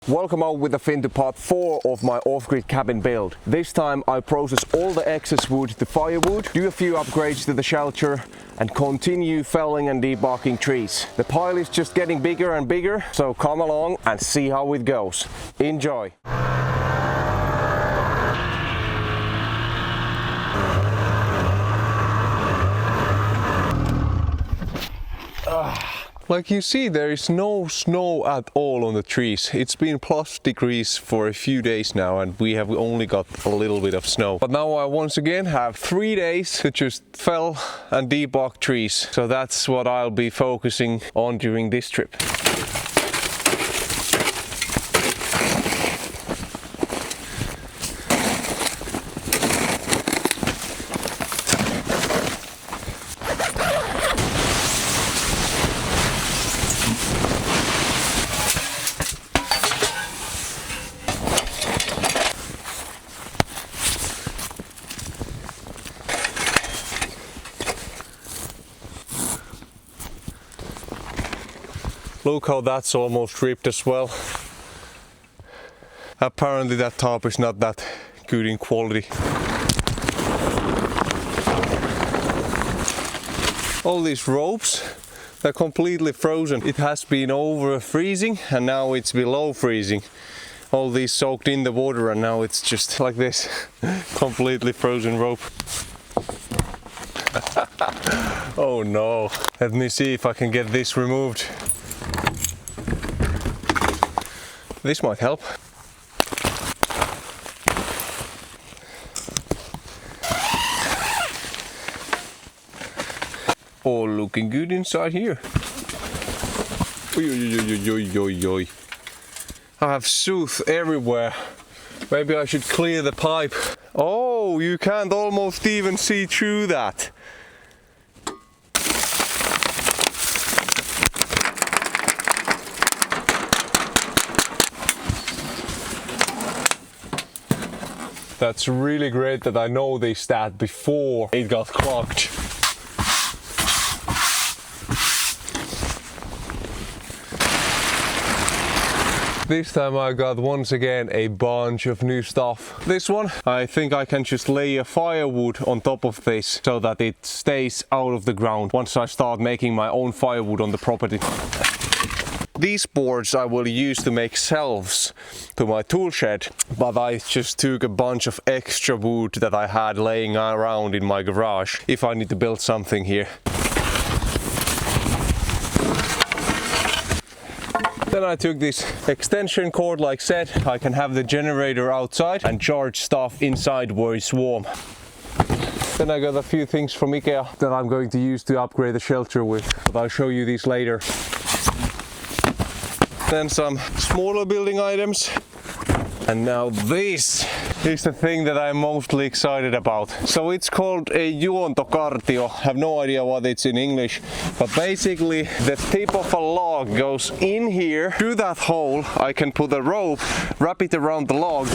Welcome out with the Finn to part 4 of my off-grid cabin build. This time I process all the excess wood to firewood, do a few upgrades to the shelter and continue felling and debarking trees. The pile is just getting bigger and bigger, so come along and see how it goes. Enjoy! Like you see, there is no snow at all on the trees. It's been plus degrees for a few days now and we have only got a little bit of snow. But now I once again have 3 days to just fell and debark trees. So that's what I'll be focusing on during this trip. Look how that's almost ripped as well. Apparently that tarp is not that good in quality. All these ropes, they're completely frozen. It has been over freezing and now it's below freezing. All these soaked in the water and now it's just like this, completely frozen rope. Oh no, let me see if I can get this removed. This might help. All looking good inside here. Oy, oy, oy, oy, oy. I have soot everywhere. Maybe I should clear the pipe. Oh, you can't almost even see through that. That's really great that I noticed that before it got clogged. This time I got once again a bunch of new stuff. This one, I think I can just lay a firewood on top of this so that it stays out of the ground once I start making my own firewood on the property. These boards I will use to make shelves to my tool shed, but I just took a bunch of extra wood that I had laying around in my garage if I need to build something here. Then I took this extension cord, like said, I can have the generator outside and charge stuff inside where it's warm. Then I got a few things from IKEA that I'm going to use to upgrade the shelter with, but I'll show you these later. Then some smaller building items. And now this is the thing that I'm mostly excited about. So it's called a juontokartio. I have no idea what it's in English, but basically the tip of a log goes in here. Through that hole I can put a rope, wrap it around the log,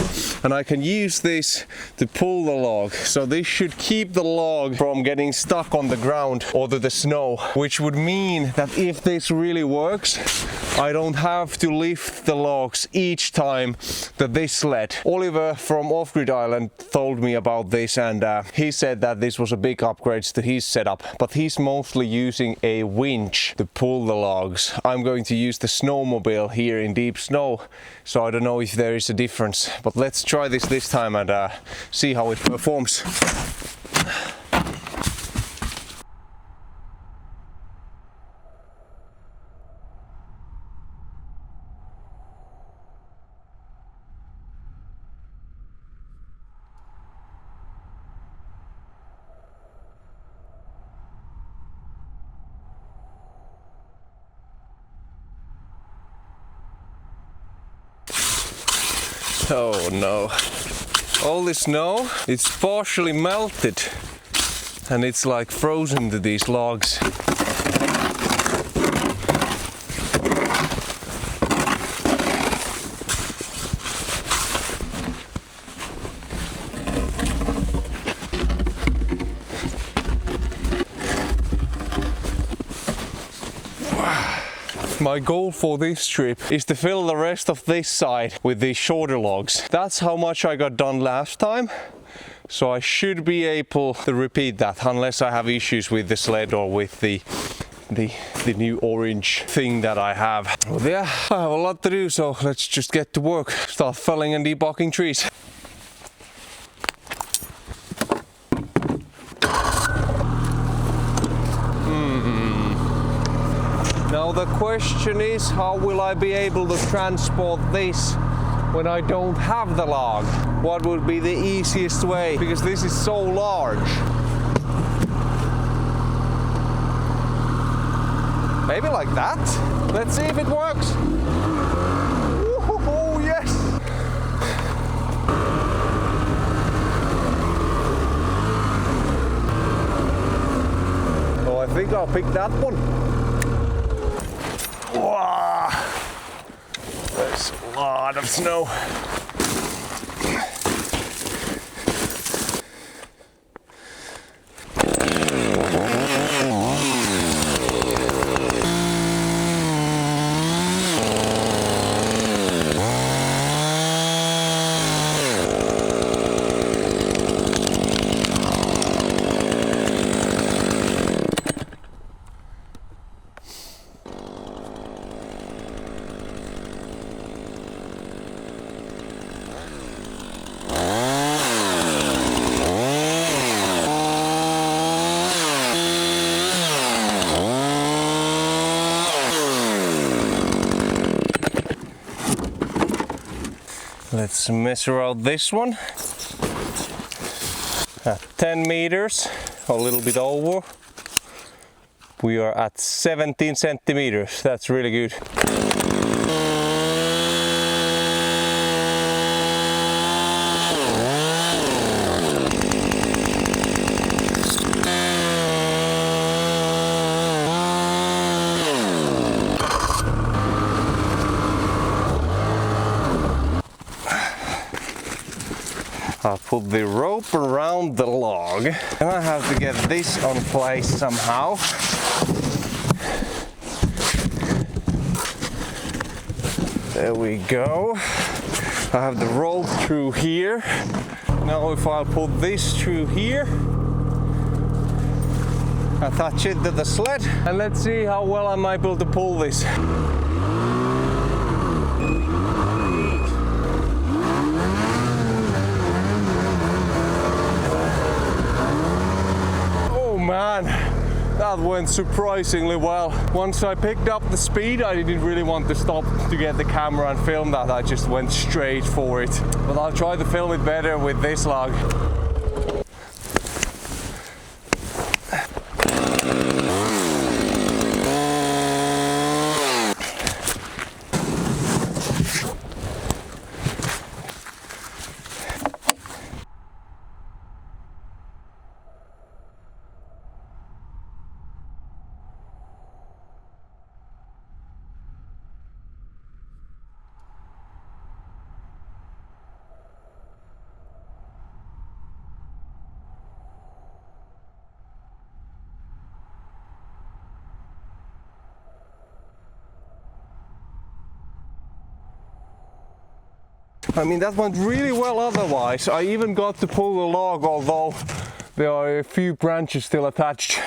and I can use this to pull the log. So this should keep the log from getting stuck on the ground or to the snow, which would mean that if this really works, I don't have to lift the logs each time that this sled. Oliver from Off-Grid Island told me about this and he said that this was a big upgrade to his setup, but he's mostly using a winch to pull the logs. I'm going to use the snowmobile here in deep snow, so I don't know if there is a difference, but let's try this time and see how it performs. Oh no. All this snow, it's partially melted and it's like frozen to these logs. My goal for this trip is to fill the rest of this side with these shorter logs. That's how much I got done last time. So I should be able to repeat that unless I have issues with the sled or with the new orange thing that I have. Well, yeah, I have a lot to do, so let's just get to work. Start felling and debarking trees. Now the question is, how will I be able to transport this when I don't have the log? What would be the easiest way? Because this is so large. Maybe like that? Let's see if it works. Oh yes! Oh, I think I'll pick that one. Wow. There's a lot of snow. Let's measure out this one at 10 meters, a little bit over. We are at 17 centimeters. That's really good. I'll put the rope around the log and I have to get this on place somehow. There we go. I have the rope through here. Now if I put this through here, attach it to the sled, and let's see how well I'm able to pull this. Man, that went surprisingly well. Once I picked up the speed, I didn't really want to stop to get the camera and film that. I just went straight for it. But I'll try to film it better with this log. I mean, that went really well otherwise. I even got to pull the log, although there are a few branches still attached.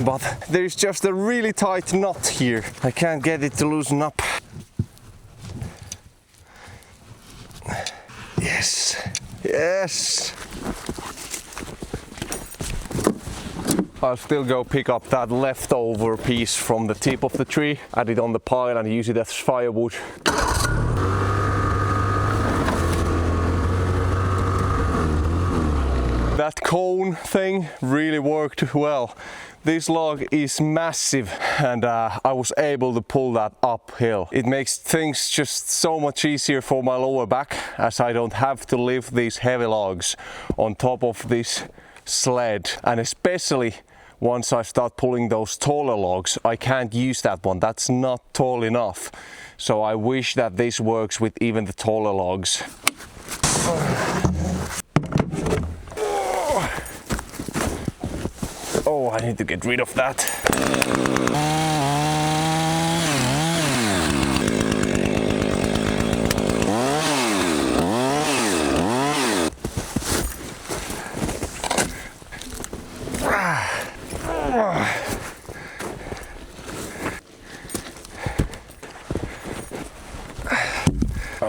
But there's just a really tight knot here. I can't get it to loosen up. Yes, yes. I'll still go pick up that leftover piece from the tip of the tree, add it on the pile and use it as firewood. That cone thing really worked well. This log is massive and I was able to pull that uphill. It makes things just so much easier for my lower back, as I don't have to lift these heavy logs on top of this sled. And especially once I start pulling those taller logs, I can't use that one. That's not tall enough. So I wish that this works with even the taller logs. Oh, I need to get rid of that.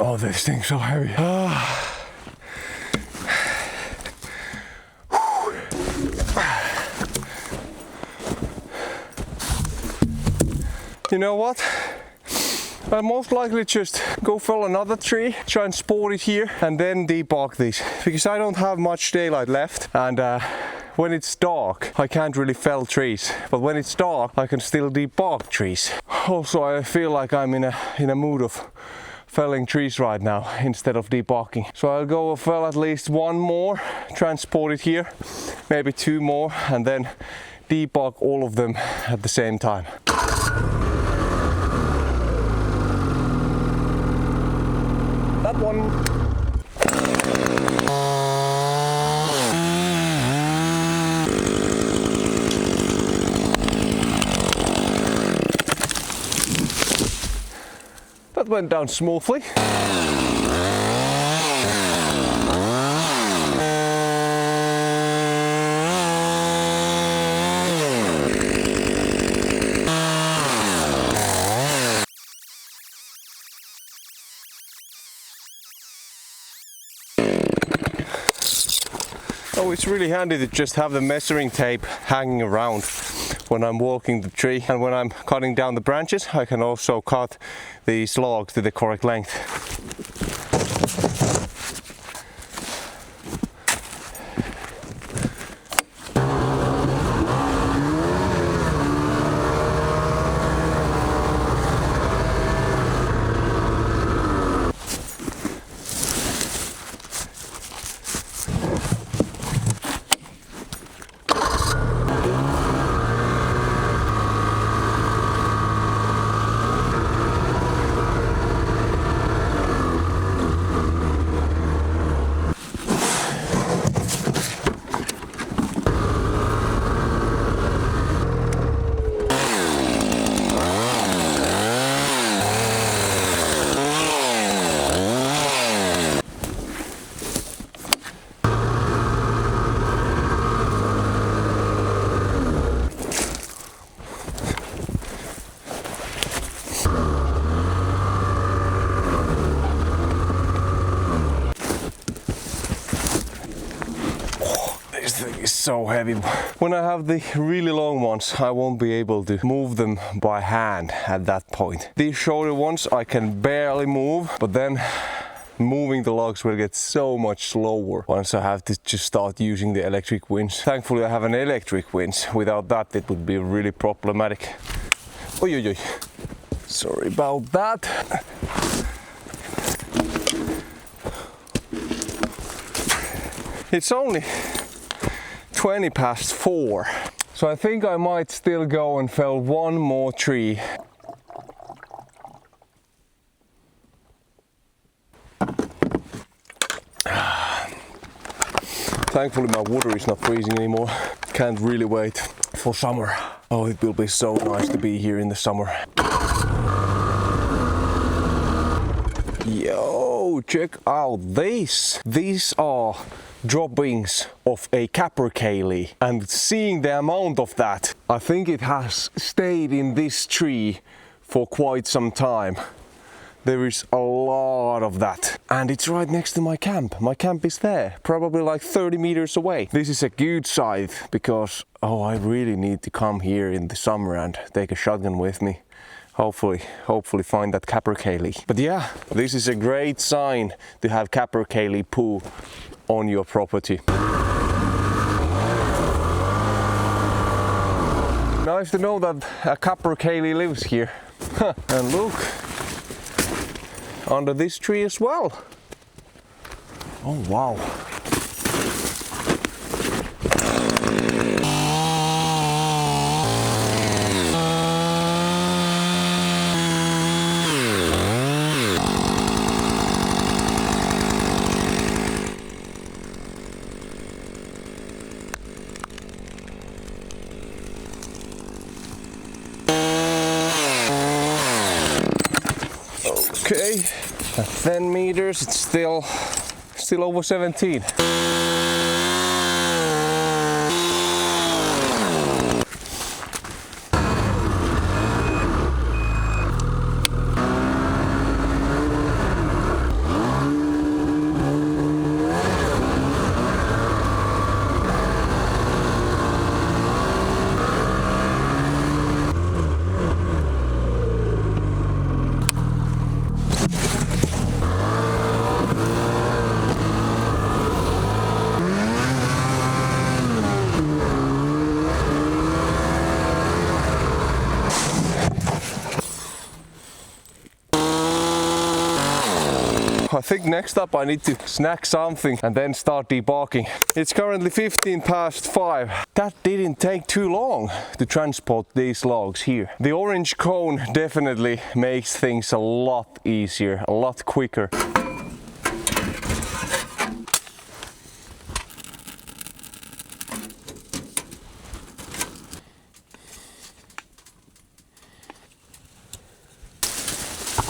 Oh, this thing's so heavy. You know what? I'll most likely just go fell another tree, transport it here, and then debug these, because I don't have much daylight left, and when it's dark I can't really fell trees, but when it's dark I can still debug trees. Also, I feel like I'm in a mood of felling trees right now instead of debugging. So I'll go fell at least one more, transport it here, maybe two more, and then debug all of them at the same time. That one. That went down smoothly. Oh, it's really handy to just have the measuring tape hanging around when I'm walking the tree, and when I'm cutting down the branches I can also cut these logs to the correct length. This thing is so heavy. When I have the really long ones, I won't be able to move them by hand at that point. These shorter ones I can barely move, but then moving the logs will get so much slower once I have to just start using the electric winch. Thankfully I have an electric winch. Without that it would be really problematic. Oi, oi, oi. Sorry about that. It's only 20 past 4. So I think I might still go and fell one more tree. Thankfully my water is not freezing anymore. Can't really wait for summer. Oh, it will be so nice to be here in the summer. Yo, check out this. These are droppings of a capercaillie, and seeing the amount of that, I think it has stayed in this tree for quite some time. There is a lot of that, and it's right next to my camp. My camp is there, probably like 30 meters away. This is a good site because, oh, I really need to come here in the summer and take a shotgun with me. Hopefully find that capercaillie. But yeah, this is a great sign to have capercaillie poo on your property. Nice to know that a capercaillie lives here. And look, under this tree as well. Oh wow. Okay, at 10 meters it's still over 17. I think next up I need to snack something and then start debarking. It's currently 15 past 5. That didn't take too long to transport these logs here. The orange cone definitely makes things a lot easier, a lot quicker.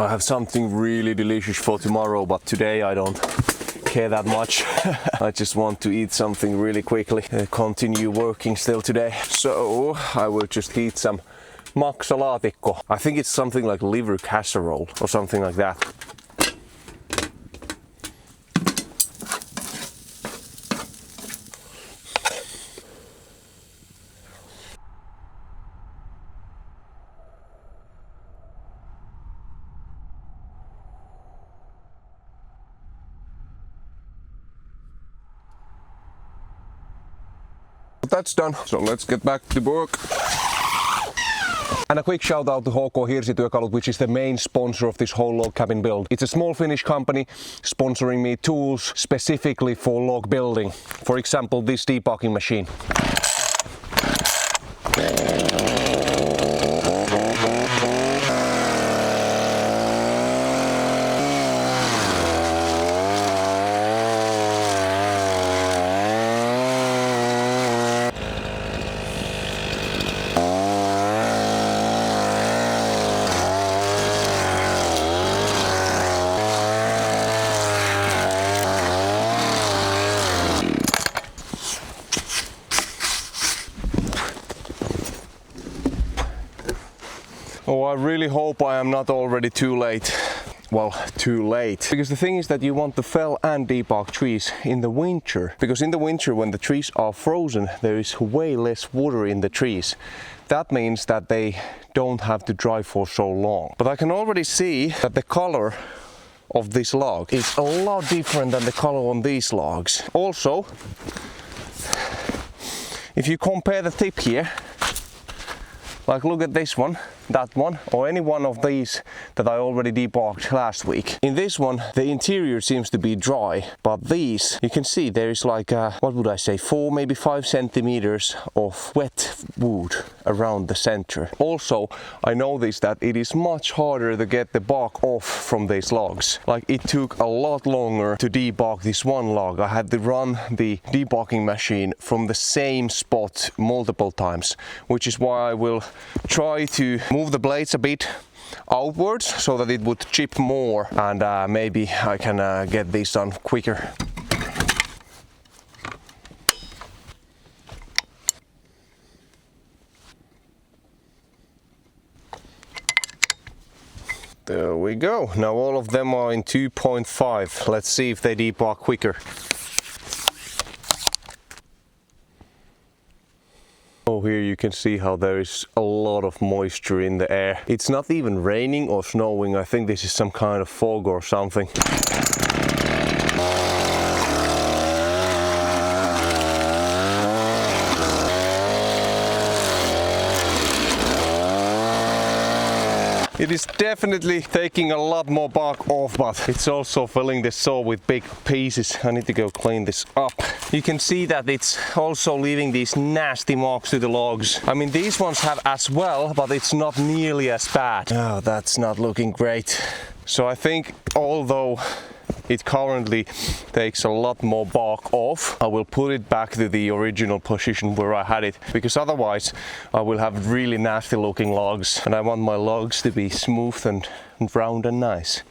I have something really delicious for tomorrow, but today I don't care that much. I just want to eat something really quickly, continue working still today. So I will just eat some maksalaatikko. I think it's something like liver casserole or something like that. That's done, so let's get back to work. And a quick shout out to HK Hirsityökalut, which is the main sponsor of this whole log cabin build. It's a small Finnish company sponsoring me tools specifically for log building. For example, this debarking machine. Oh, I really hope I am not already too late. Well, too late. Because the thing is that you want to fell and debark trees in the winter. Because in the winter, when the trees are frozen, there is way less water in the trees. That means that they don't have to dry for so long. But I can already see that the color of this log is a lot different than the color on these logs. Also, if you compare the tip here, like look at this one, that one, or any one of these that I already debarked last week. In this one, the interior seems to be dry, but these, you can see there is like, what would I say, 4, maybe 5 centimeters of wet wood around the center. Also, I noticed that it is much harder to get the bark off from these logs. Like it took a lot longer to debark this one log. I had to run the debarking machine from the same spot multiple times, which is why I will try to move the blades a bit outwards so that it would chip more, and maybe I can get this done quicker. There we go. Now all of them are in 2.5. Let's see if they debark quicker. Oh, here you can see how there is a lot of moisture in the air. It's not even raining or snowing. I think this is some kind of fog or something. It is definitely taking a lot more bark off, but it's also filling the saw with big pieces. I need to go clean this up. You can see that it's also leaving these nasty marks to the logs. I mean, these ones have as well, but it's not nearly as bad. Oh, that's not looking great. So I think although it currently takes a lot more bark off, I will put it back to the original position where I had it, because otherwise I will have really nasty looking logs, and I want my logs to be smooth and round and nice.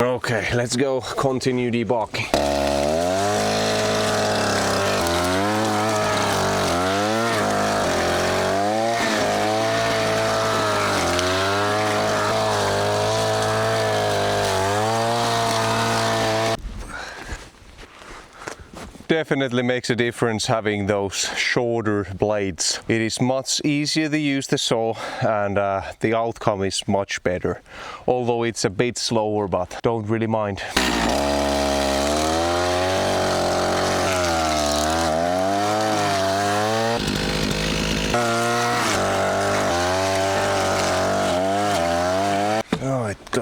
Okay, let's go continue debarking. Definitely makes a difference having those shorter blades. It is much easier to use the saw, and the outcome is much better. Although it's a bit slower, but don't really mind.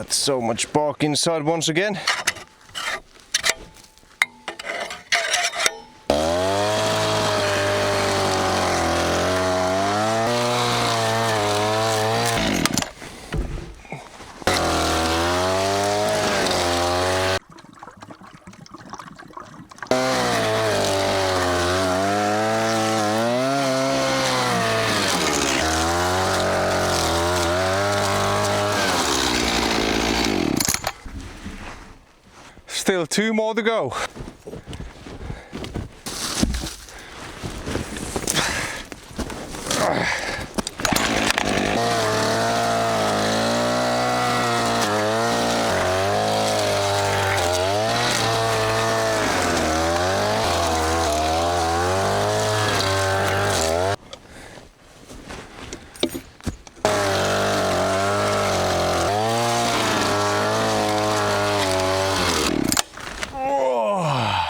got so much bark inside once again. Still 2 more to go.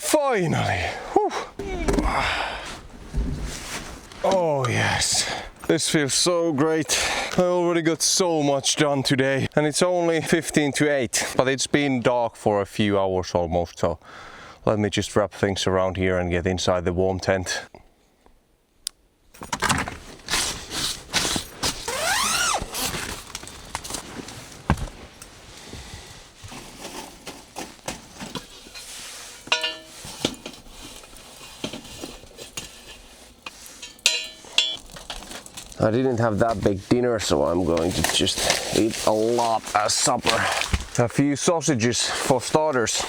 Finally! Whew. Oh yes, this feels so great. I already got so much done today and it's only 15 to 8, but it's been dark for a few hours almost, so let me just wrap things around here and get inside the warm tent. I didn't have that big dinner, so I'm going to just eat a lot as supper. A few sausages for starters.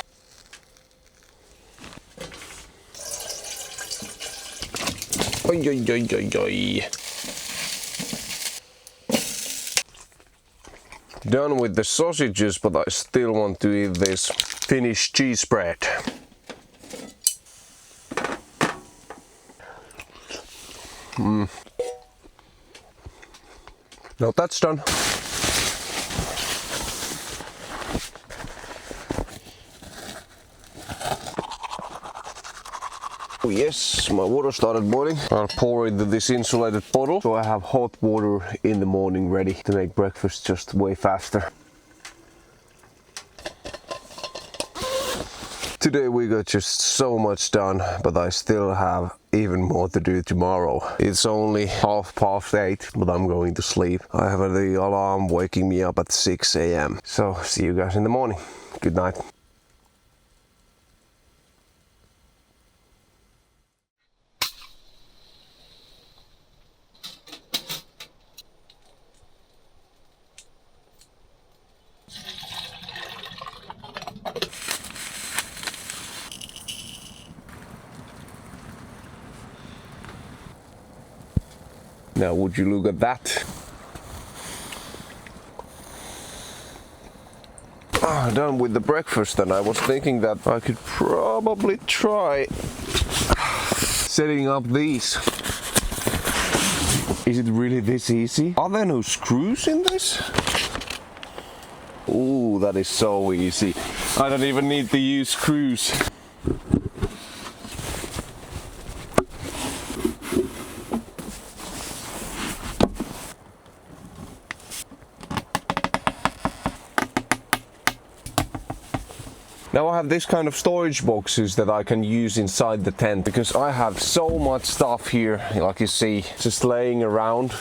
Oi, oi, oi, oi, oi. Done with the sausages, but I still want to eat this Finnish cheese bread. No, that's done. Oh yes, my water started boiling. I'll pour it into this insulated bottle, so I have hot water in the morning ready to make breakfast just way faster. Today we got just so much done, but I still have even more to do tomorrow. It's only 8:30, but I'm going to sleep. I have the alarm waking me up at 6 a.m. So see you guys in the morning. Good night. Now would you look at that? Done with the breakfast, and I was thinking that I could probably try setting up these. Is it really this easy? Are there no screws in this? Ooh, that is so easy. I don't even need to use screws. Now I have this kind of storage boxes that I can use inside the tent, because I have so much stuff here, like you see, just laying around.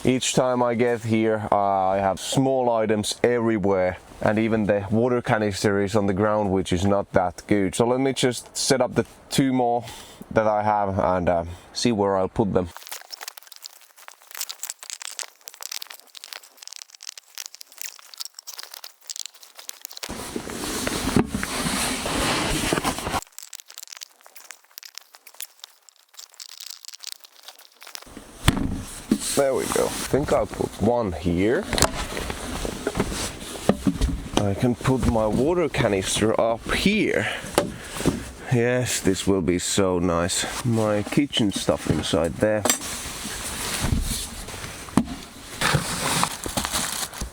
Each time I get here, I have small items everywhere, and even the water canister is on the ground, which is not that good. So let me just set up the 2 more that I have and see where I'll put them. There we go. I think I'll put one here. I can put my water canister up here. Yes, this will be so nice. My kitchen stuff inside there.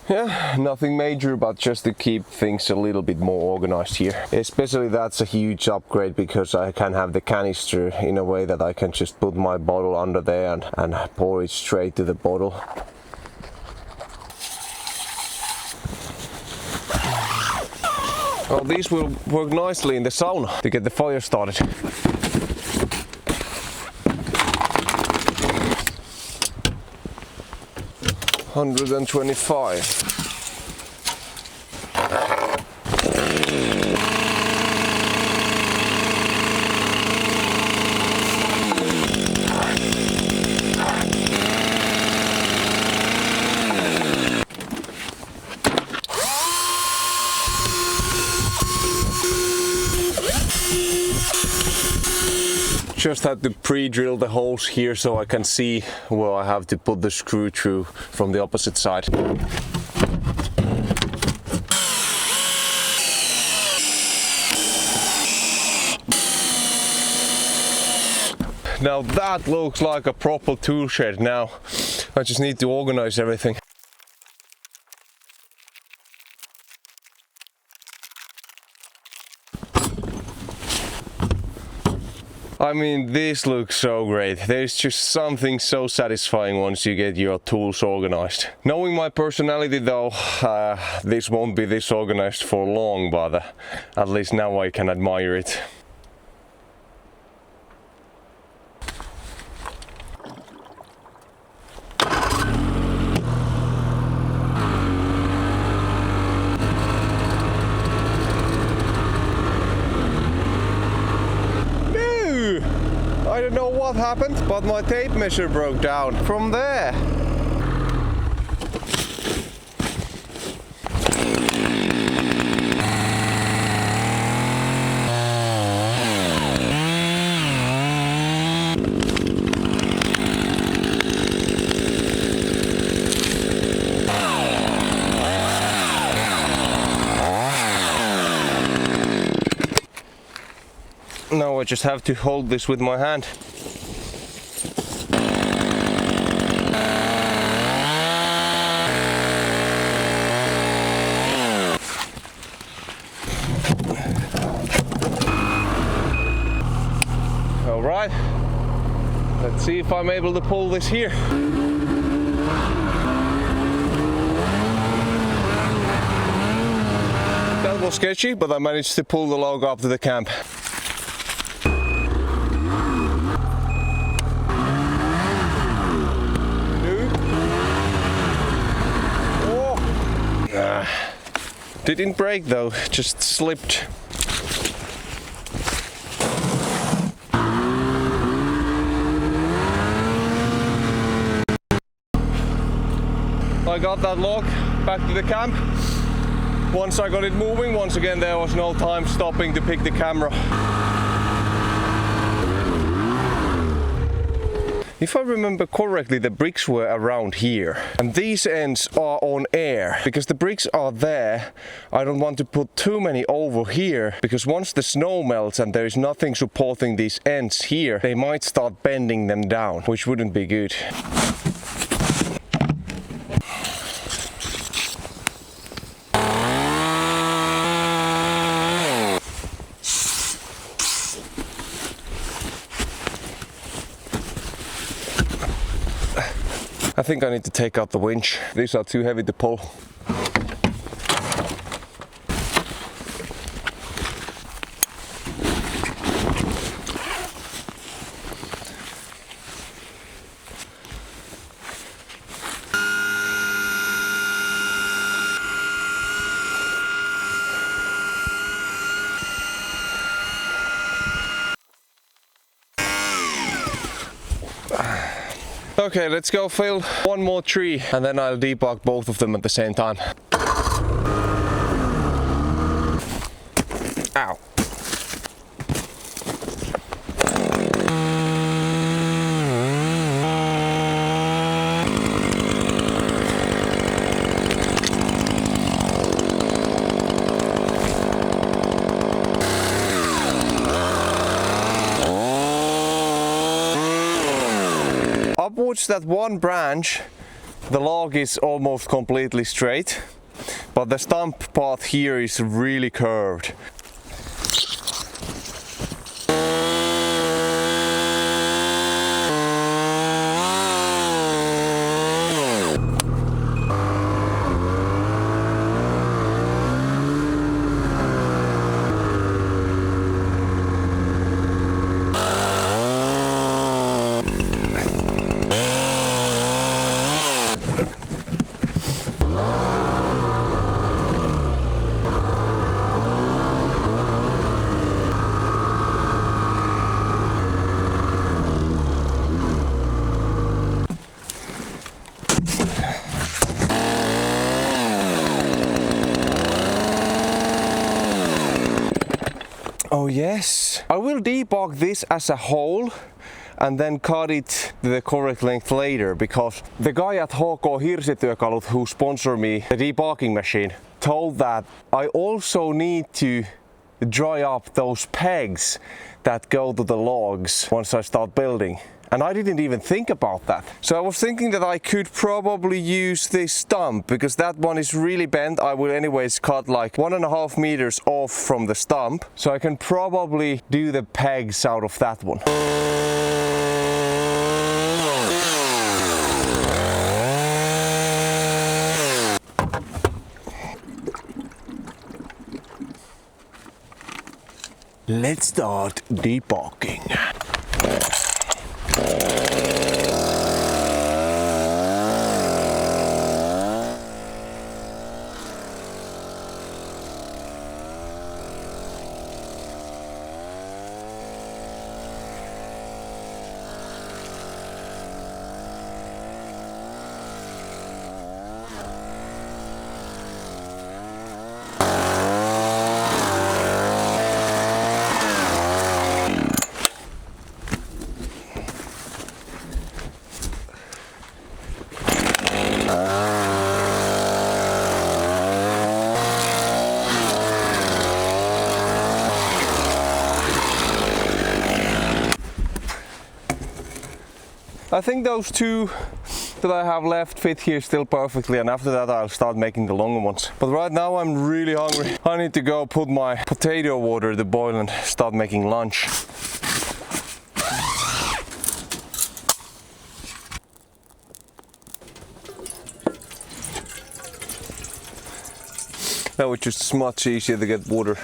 Yeah, nothing major, but just to keep things a little bit more organized here. Especially that's a huge upgrade, because I can have the canister in a way that I can just put my bottle under there and pour it straight to the bottle. Well, these will work nicely in the sauna to get the fire started. $125. Just had to pre-drill the holes here so I can see where I have to put the screw through from the opposite side. Now that looks like a proper tool shed. Now I just need to organize everything. I mean, this looks so great. There's just something so satisfying once you get your tools organized. Knowing my personality though, this won't be this organized for long, but at least now I can admire it. I don't know what happened, but my tape measure broke down from there. Now I just have to hold this with my hand. All right, let's see if I'm able to pull this here. That was sketchy, but I managed to pull the log up to the camp. Didn't break though, just slipped. I got that log back to the camp. Once I got it moving, once again there was no time stopping to pick the camera. If I remember correctly, the bricks were around here. And these ends are on air. Because the bricks are there, I don't want to put too many over here. Because once the snow melts and there is nothing supporting these ends here, they might start bending them down, which wouldn't be good. I think I need to take out the winch. These are too heavy to pull. Okay, let's go fill one more tree and then I'll debug both of them at the same time. Ow. Upwards that one branch, the log is almost completely straight, but the stump part here is really curved. Oh yes. I will debug this as a whole and then cut it to the correct length later, because the guy at HK Hirsityökalut who sponsored me the debugging machine told that I also need to dry up those pegs that go to the logs once I start building. And I didn't even think about that. So I was thinking that I could probably use this stump, because that one is really bent. I will anyways cut like 1.5 meters off from the stump. So I can probably do the pegs out of that one. Let's start debugging. I think those two that I have left fit here still perfectly, and after that I'll start making the longer ones. But right now I'm really hungry. I need to go put my potato water to boil and start making lunch. Now it's just much easier to get water.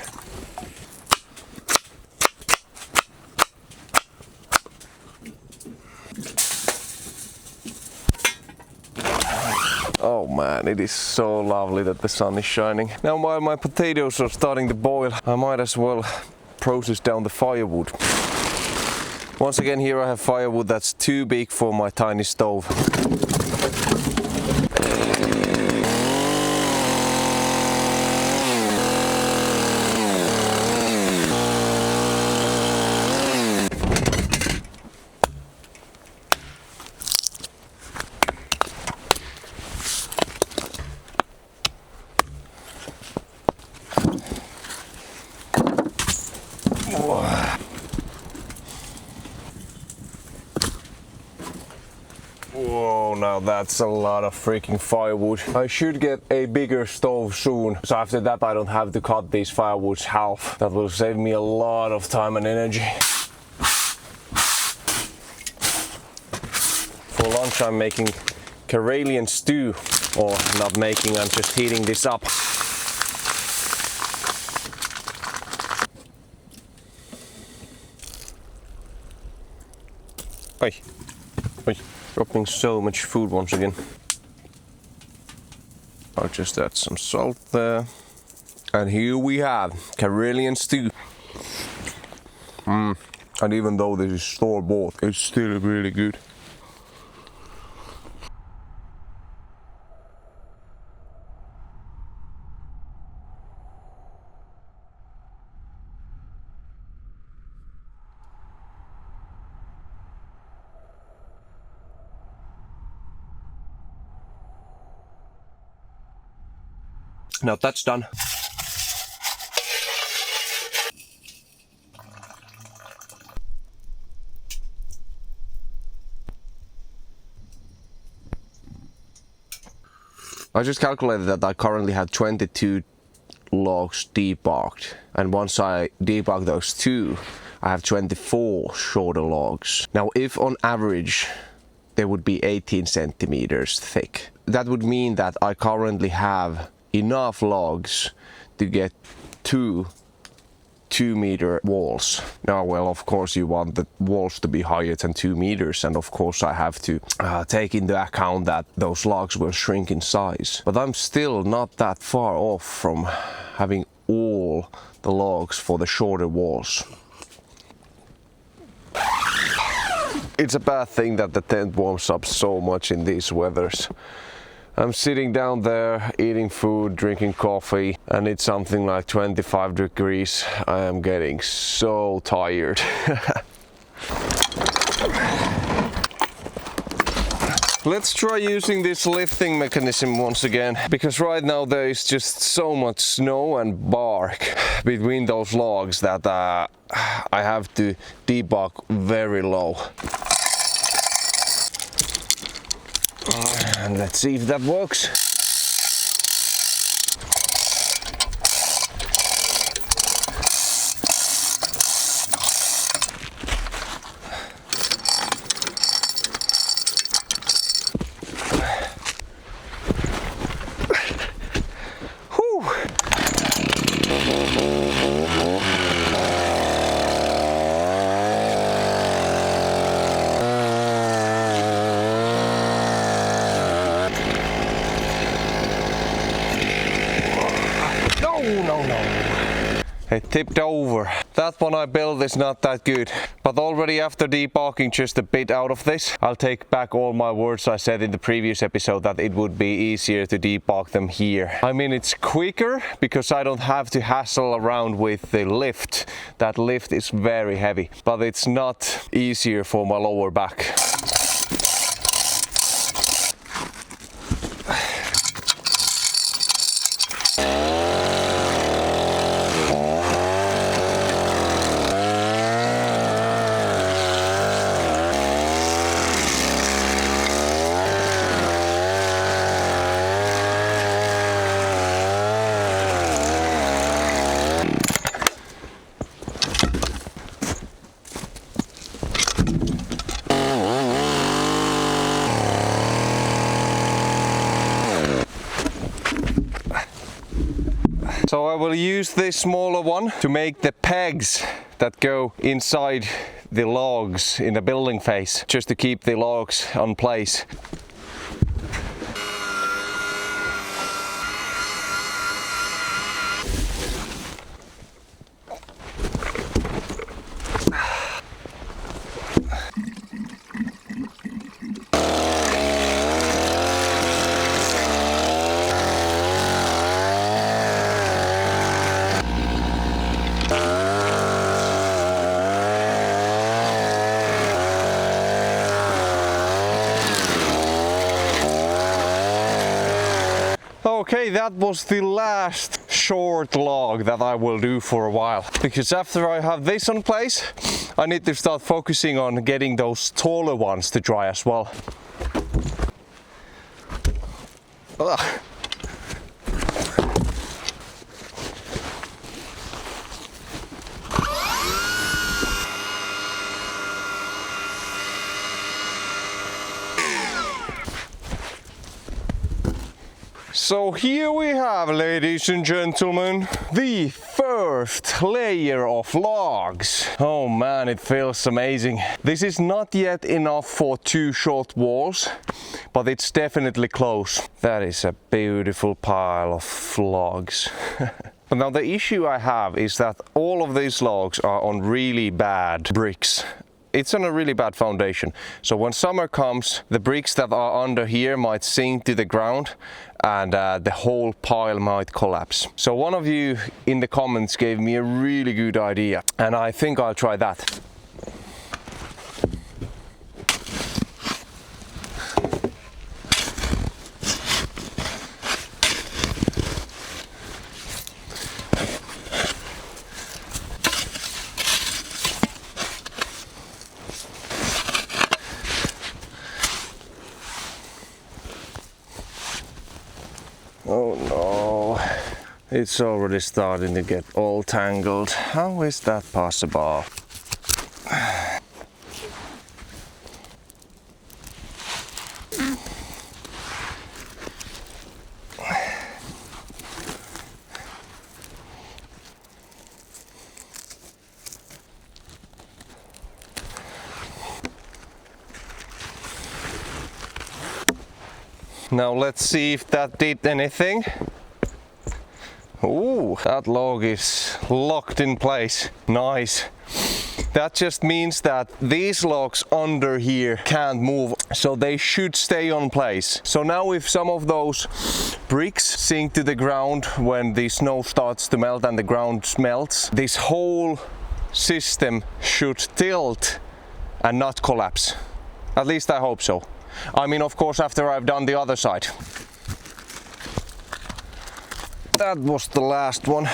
Oh man, it is so lovely that the sun is shining. Now while my potatoes are starting to boil, I might as well process down the firewood. Once again, here I have firewood that's too big for my tiny stove. Whoa, now that's a lot of freaking firewood. I should get a bigger stove soon, so after that I don't have to cut these firewoods half. That will save me a lot of time and energy. For lunch I'm making Karelian stew, or not making, I'm just heating this up. Oi. Oi. Dropping so much food once again. I'll just add some salt there. And here we have Karelian stew. And even though this is store-bought, it's still really good. Now that's done. I just calculated that I currently have 22 logs debugged, and once I debug those two, I have 24 shorter logs. Now if on average they would be 18 centimeters thick, that would mean that I currently have enough logs to get 2 2-meter walls. Now, well, of course you want the walls to be higher than 2 meters, and of course I have to take into account that those logs will shrink in size. But I'm still not that far off from having all the logs for the shorter walls. It's a bad thing that the tent warms up so much in these weathers. I'm sitting down there eating food, drinking coffee, and it's something like 25 degrees. I am getting so tired. Let's try using this lifting mechanism once again, because right now there is just so much snow and bark between those logs that I have to debug very low. And let's see if that works. It tipped over. That one I built is not that good. But already after debarking just a bit out of this, I'll take back all my words I said in the previous episode that it would be easier to debark them here. I mean, it's quicker because I don't have to hassle around with the lift. That lift is very heavy, but it's not easier for my lower back. So I will use this smaller one to make the pegs that go inside the logs in the building phase, just to keep the logs on place. Okay, that was the last short log that I will do for a while, because after I have this in place, I need to start focusing on getting those taller ones to dry as well. Ugh. So here we have, ladies and gentlemen, the first layer of logs. Oh man, it feels amazing. This is not yet enough for 2 short walls, but it's definitely close. That is a beautiful pile of logs. But now the issue I have is that all of these logs are on really bad bricks. It's on a really bad foundation. So when summer comes, the bricks that are under here might sink to the ground and the whole pile might collapse. So one of you in the comments gave me a really good idea, and I think I'll try that. Oh no, it's already starting to get all tangled. How is that possible? Now let's see if that did anything. Ooh, that log is locked in place. Nice. That just means that these logs under here can't move, so they should stay on place. So now if some of those bricks sink to the ground when the snow starts to melt and the ground melts, this whole system should tilt and not collapse. At least I hope so. I mean, of course, after I've done the other side. That was the last one.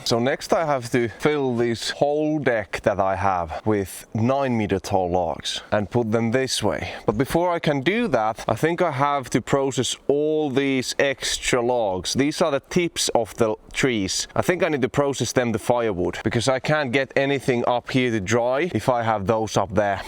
So next I have to fill this whole deck that I have with 9-meter tall logs and put them this way. But before I can do that, I think I have to process all these extra logs. These are the tips of the trees. I think I need to process them to firewood because I can't get anything up here to dry if I have those up there.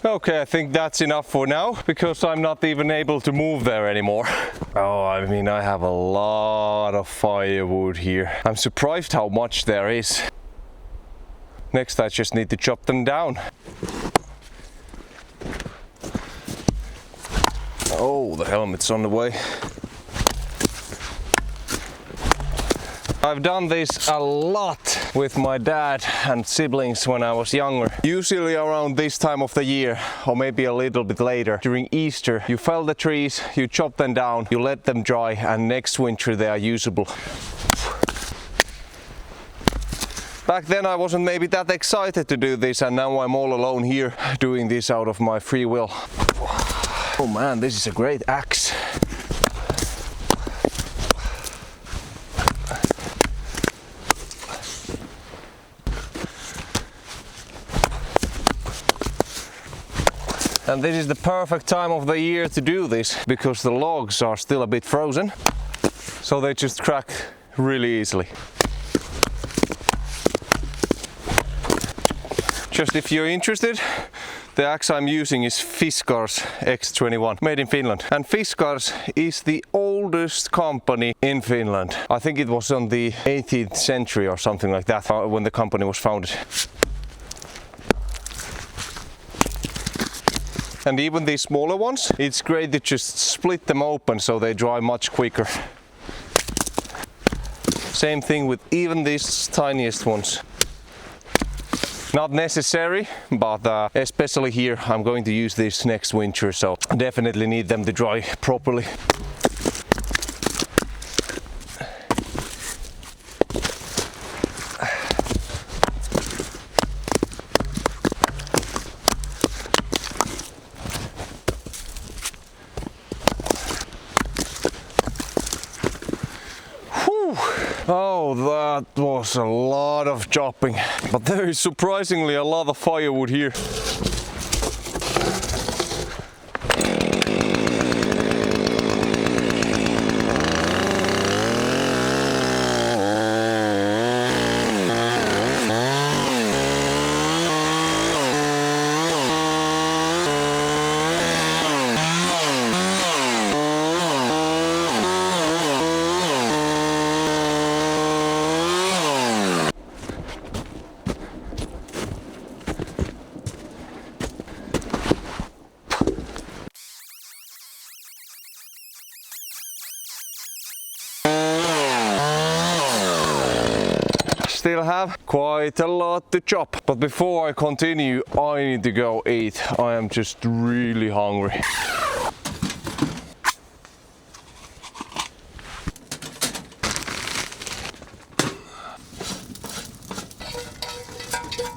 Okay, I think that's enough for now, because I'm not even able to move there anymore. Oh, I mean, I have a lot of firewood here. I'm surprised how much there is. Next, I just need to chop them down. Oh, the helmet's on the way. I've done this a lot with my dad and siblings when I was younger. Usually around this time of the year, or maybe a little bit later, during Easter, you fell the trees, you chop them down, you let them dry, and next winter they are usable. Back then I wasn't maybe that excited to do this, and now I'm all alone here doing this out of my free will. Oh man, this is a great axe. And this is the perfect time of the year to do this, because the logs are still a bit frozen, so they just crack really easily. Just if you're interested, the axe I'm using is Fiskars X21, made in Finland. And Fiskars is the oldest company in Finland. I think it was on the 18th century or something like that when the company was founded. And even these smaller ones, it's great to just split them open so they dry much quicker. Same thing with even these tiniest ones. Not necessary, but especially here I'm going to use this next winter, so definitely need them to dry properly. Oh, that was a lot of chopping, but there is surprisingly a lot of firewood here. Still have quite a lot to chop, but before I continue I need to go eat. I am just really hungry.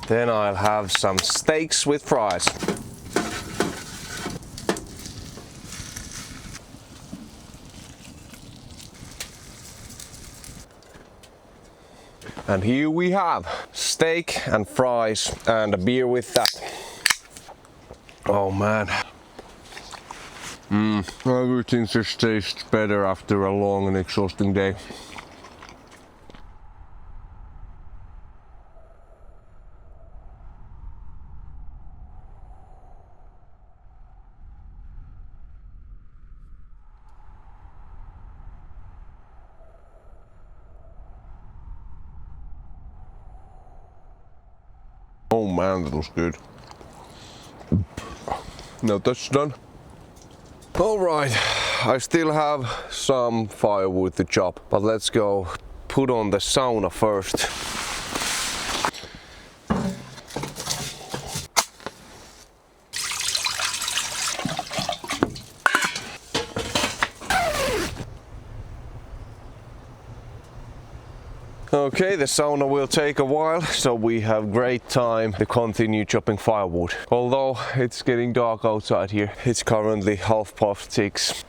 Then I'll have some steaks with fries. And here we have steak and fries and a beer with that. Oh man. Everything just tastes better after a long and exhausting day. Oh man, that was good. Now that's done. Alright, I still have some firewood to chop, but let's go put on the sauna first. Okay, the sauna will take a while, so we have great time to continue chopping firewood. Although it's getting dark outside here. It's currently 6:30.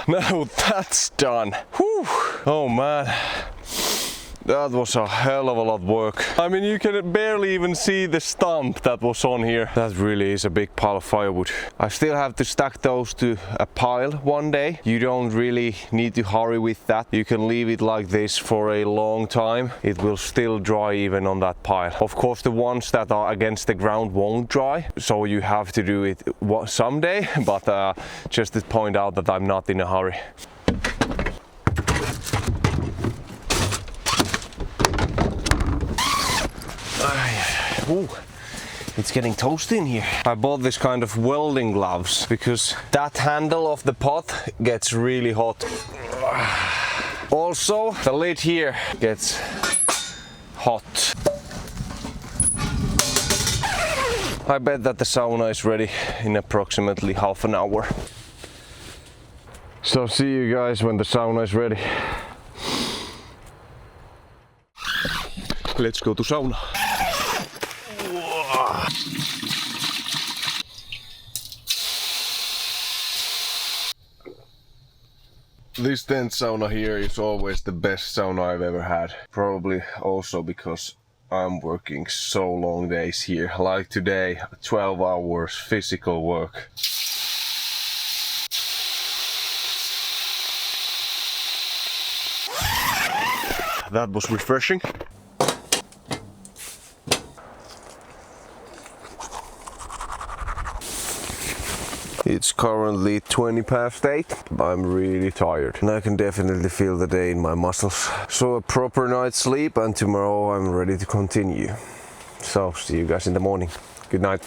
Now that's done. Whew. Oh man, that was a hell of a lot of work. I mean, you can barely even see the stump that was on here. That really is a big pile of firewood. I still have to stack those to a pile one day. You don't really need to hurry with that. You can leave it like this for a long time. It will still dry even on that pile. Of course, the ones that are against the ground won't dry, so you have to do it someday, but just to point out that I'm not in a hurry. Ooh, it's getting toasty in here. I bought this kind of welding gloves because that handle of the pot gets really hot. Also, the lid here gets hot. I bet that the sauna is ready in approximately half an hour. So see you guys when the sauna is ready. Let's go to sauna. This tent sauna here is always the best sauna I've ever had. Probably also because I'm working so long days here. Like today, 12 hours physical work. That was refreshing. It's currently 8:20. I'm really tired and I can definitely feel the day in my muscles. So a proper night's sleep and tomorrow I'm ready to continue. So see you guys in the morning. Good night.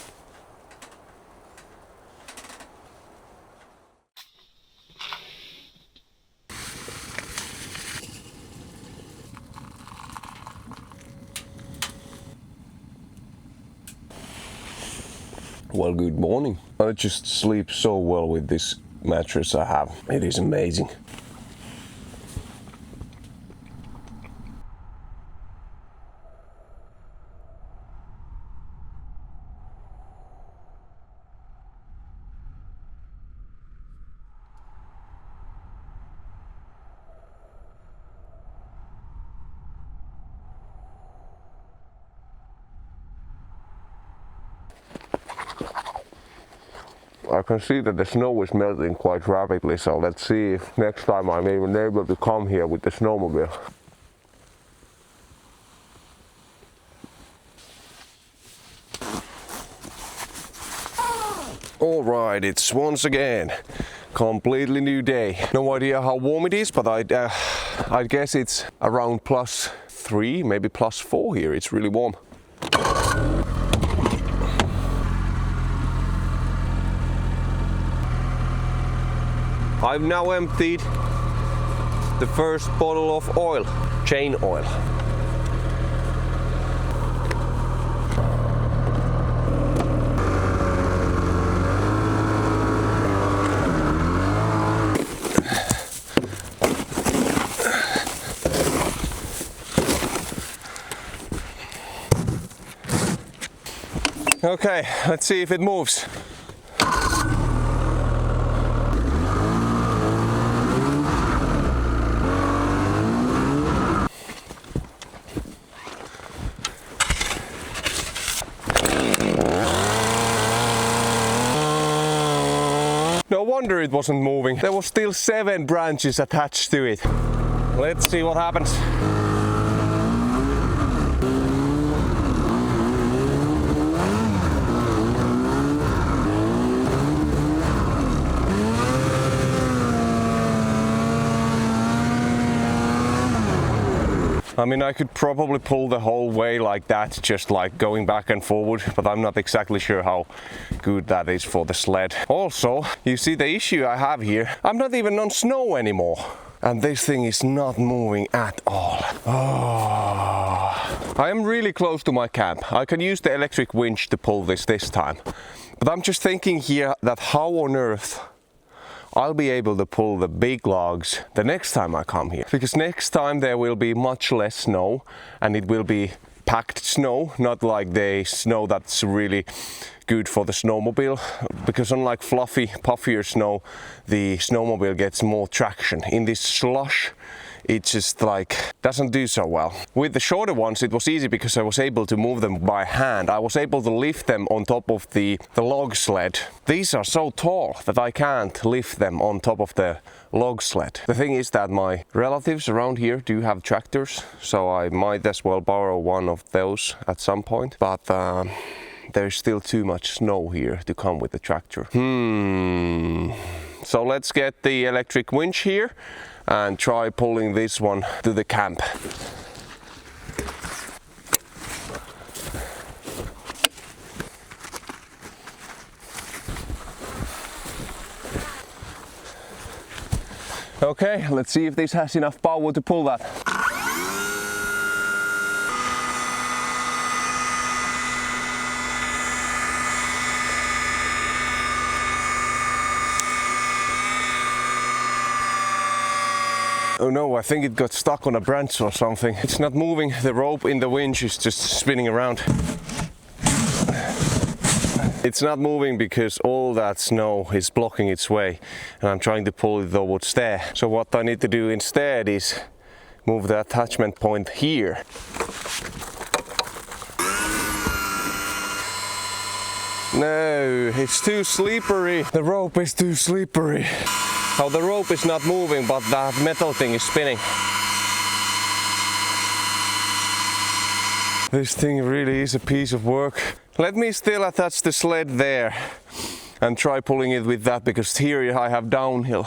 Well, good morning. I just sleep so well with this mattress I have. It is amazing. I can see that the snow is melting quite rapidly, so let's see if next time I'm even able to come here with the snowmobile. Alright, it's once again completely new day. No idea how warm it is, but I guess it's around +3, maybe +4 here. It's really warm. I've now emptied the first bottle of oil, chain oil. Okay, let's see if it moves. No wonder it wasn't moving. There was still 7 branches attached to it. Let's see what happens. I mean, I could probably pull the whole way like that, just like going back and forward, but I'm not exactly sure how good that is for the sled. Also, you see the issue I have here, I'm not even on snow anymore. And this thing is not moving at all. Oh. I am really close to my camp. I can use the electric winch to pull this time. But I'm just thinking here that how on earth I'll be able to pull the big logs the next time I come here. Because next time there will be much less snow and it will be packed snow, not like the snow that's really good for the snowmobile. Because unlike fluffy, puffier snow, the snowmobile gets more traction. In this slush, it just like doesn't do so well. With the shorter ones it was easy because I was able to move them by hand. I was able to lift them on top of the log sled. These are so tall that I can't lift them on top of the log sled. The thing is that my relatives around here do have tractors, so I might as well borrow one of those at some point. But there's still too much snow here to come with the tractor. So let's get the electric winch here and try pulling this one to the camp. Okay, let's see if this has enough power to pull that. Oh no, I think it got stuck on a branch or something. It's not moving, the rope in the winch is just spinning around. It's not moving because all that snow is blocking its way and I'm trying to pull it towards there. So what I need to do instead is move the attachment point here. No, it's too slippery. The rope is too slippery. How the rope is not moving, but that metal thing is spinning. This thing really is a piece of work. Let me still attach the sled there and try pulling it with that, because here I have downhill.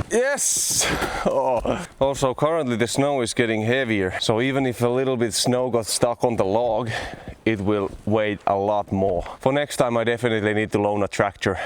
Yes! Oh. Also currently the snow is getting heavier, so even if a little bit snow got stuck on the log, it will weigh a lot more. For next time I definitely need to loan a tractor.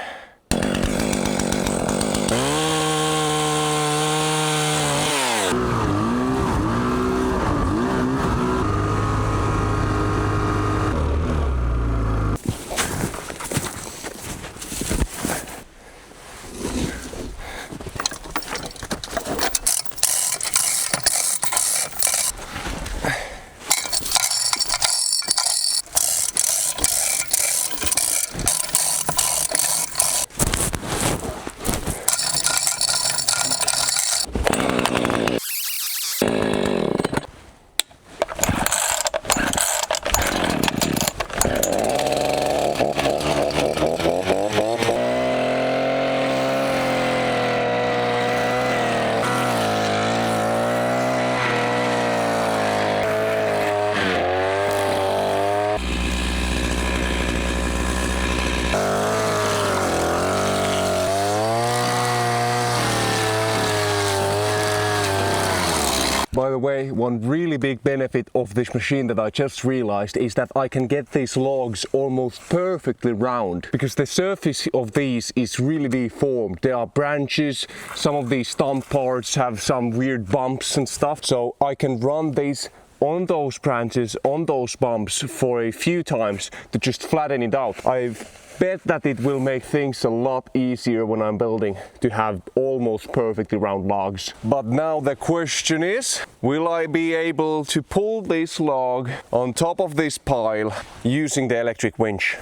By the way, one really big benefit of this machine that I just realized is that I can get these logs almost perfectly round, because the surface of these is really deformed. There are branches, some of these stump parts have some weird bumps and stuff, so I can run these on those branches, on those bumps for a few times to just flatten it out. I bet that it will make things a lot easier when I'm building to have almost perfectly round logs. But now the question is, will I be able to pull this log on top of this pile using the electric winch?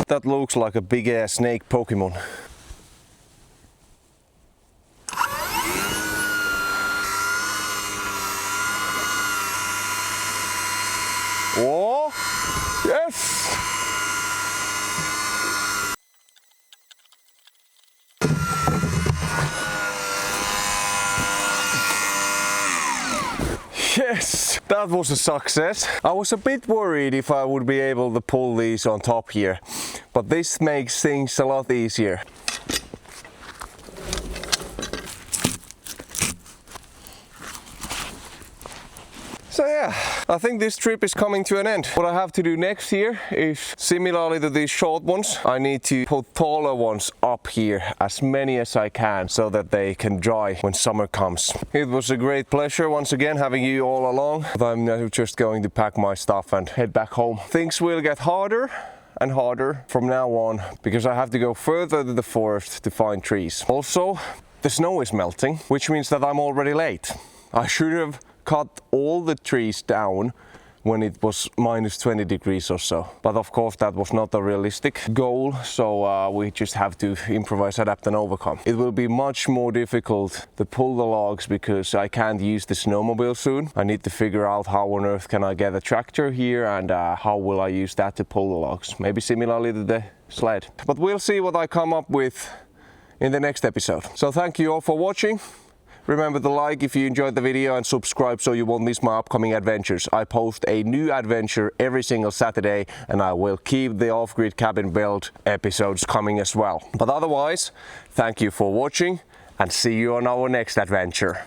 That looks like a big ass snake Pokemon. Oh, yes! Yes, that was a success. I was a bit worried if I would be able to pull these on top here, but this makes things a lot easier. So yeah, I think this trip is coming to an end. What I have to do next here is similarly to these short ones, I need to put taller ones up here, as many as I can, so that they can dry when summer comes. It was a great pleasure once again having you all along. But I'm now just going to pack my stuff and head back home. Things will get harder and harder from now on because I have to go further to the forest to find trees. Also, the snow is melting, which means that I'm already late. I should have cut all the trees down when it was minus 20 degrees or so. But of course that was not a realistic goal, so we just have to improvise, adapt and overcome. It will be much more difficult to pull the logs because I can't use the snowmobile soon. I need to figure out how on earth can I get a tractor here and how will I use that to pull the logs. Maybe similarly to the sled. But we'll see what I come up with in the next episode. So thank you all for watching. Remember to like if you enjoyed the video and subscribe so you won't miss my upcoming adventures. I post a new adventure every single Saturday and I will keep the off-grid cabin build episodes coming as well. But otherwise, thank you for watching and see you on our next adventure.